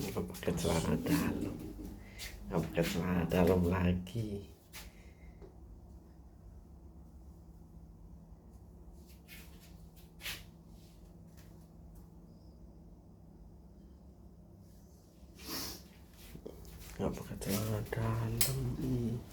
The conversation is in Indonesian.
nggak pakai celana dalam, nggak pakai celana dalam lagi. Nggak pakai celana dalam.